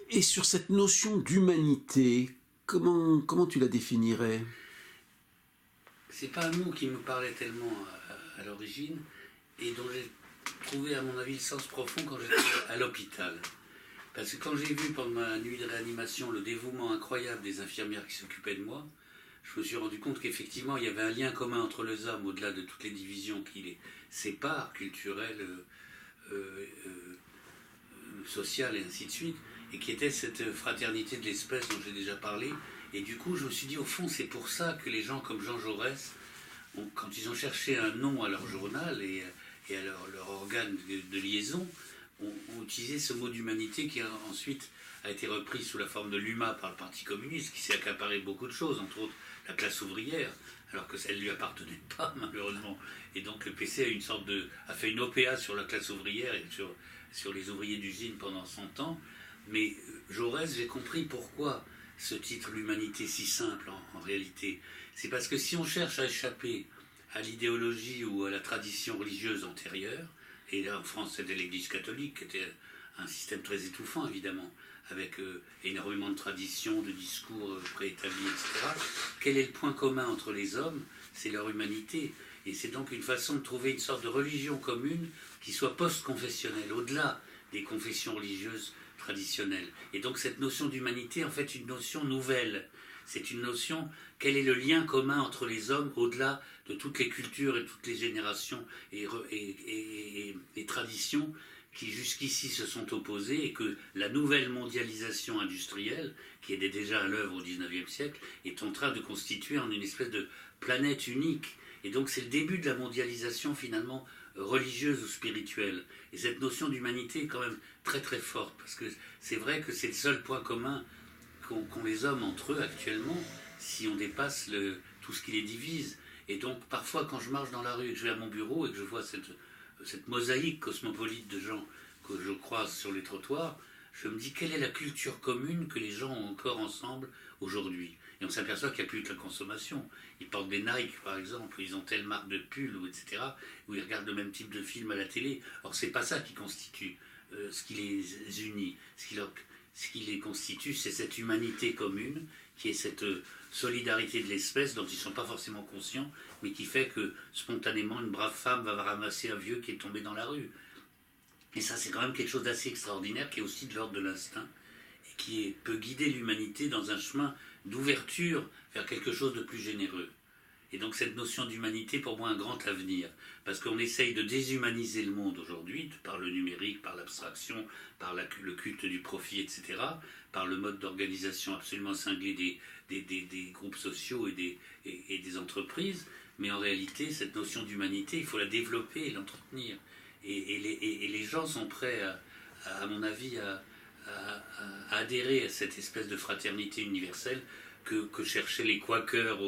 Et sur cette notion d'humanité, comment tu la définirais? C'est pas un mot qui me parlait tellement à l'origine et dont j'ai trouvé à mon avis le sens profond quand j'étais à l'hôpital. Parce que quand j'ai vu pendant ma nuit de réanimation le dévouement incroyable des infirmières qui s'occupaient de moi, je me suis rendu compte qu'effectivement il y avait un lien commun entre les hommes au-delà de toutes les divisions qui les séparent, culturelles, sociales et ainsi de suite, et qui était cette fraternité de l'espèce dont j'ai déjà parlé. Et du coup, je me suis dit, au fond, c'est pour ça que les gens comme Jean Jaurès, quand ils ont cherché un nom à leur journal et à leur organe de liaison, ont utilisé ce mot d'humanité qui ensuite a été repris sous la forme de l'UMA par le Parti communiste, qui s'est accaparé beaucoup de choses, entre autres la classe ouvrière, alors que ça ne lui appartenait pas, malheureusement. Et donc le PC a fait une OPA sur la classe ouvrière et sur les ouvriers d'usine pendant 100 ans. Mais Jaurès, j'ai compris pourquoi ce titre, l'humanité, si simple en réalité. C'est parce que si on cherche à échapper à l'idéologie ou à la tradition religieuse antérieure, et là en France c'était l'Église catholique, qui était un système très étouffant évidemment, avec énormément de traditions, de discours préétablis, etc. Quel est le point commun entre les hommes? C'est leur humanité. Et c'est donc une façon de trouver une sorte de religion commune qui soit post-confessionnelle, au-delà des confessions religieuses traditionnelles. Et donc cette notion d'humanité, en fait, une notion nouvelle. C'est une notion, quel est le lien commun entre les hommes au-delà de toutes les cultures et toutes les générations et traditions qui jusqu'ici se sont opposées, et que la nouvelle mondialisation industrielle, qui était déjà à l'œuvre au XIXe siècle, est en train de constituer en une espèce de planète unique. Et donc c'est le début de la mondialisation finalement religieuse ou spirituelle. Et cette notion d'humanité est quand même très très forte, parce que c'est vrai que c'est le seul point commun qu'ont les hommes entre eux actuellement, si on dépasse tout ce qui les divise. Et donc parfois quand je marche dans la rue et que je vais à mon bureau et que je vois cette mosaïque cosmopolite de gens que je croise sur les trottoirs, je me dis quelle est la culture commune que les gens ont encore ensemble aujourd'hui. Et on s'aperçoit qu'il n'y a plus que la consommation. Ils portent des Nike par exemple, ils ont telle marque de pull, etc., ou ils regardent le même type de film à la télé. Or c'est pas ça qui constitue ce qui les unit. Ce qui les constitue, c'est cette humanité commune, qui est cette solidarité de l'espèce dont ils ne sont pas forcément conscients, mais qui fait que spontanément une brave femme va ramasser un vieux qui est tombé dans la rue. Et ça, c'est quand même quelque chose d'assez extraordinaire, qui est aussi de l'ordre de l'instinct, et qui peut guider l'humanité dans un chemin d'ouverture vers quelque chose de plus généreux. Et donc cette notion d'humanité, pour moi, un grand avenir, parce qu'on essaye de déshumaniser le monde aujourd'hui, par le numérique, par l'abstraction, par le culte du profit, etc., par le mode d'organisation absolument cinglé des groupes sociaux et des entreprises. Mais en réalité, cette notion d'humanité, il faut la développer et l'entretenir. Et les gens sont prêts, à mon avis, à adhérer à cette espèce de fraternité universelle que cherchaient les Quakers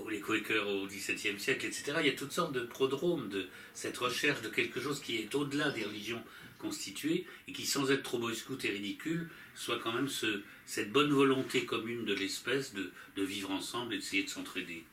les Quakers au XVIIe siècle, etc. Il y a toutes sortes de prodromes de cette recherche de quelque chose qui est au-delà des religions constituées et qui, sans être trop boy scout et ridicule, soit quand même cette bonne volonté commune de l'espèce de vivre ensemble et d'essayer de s'entraider.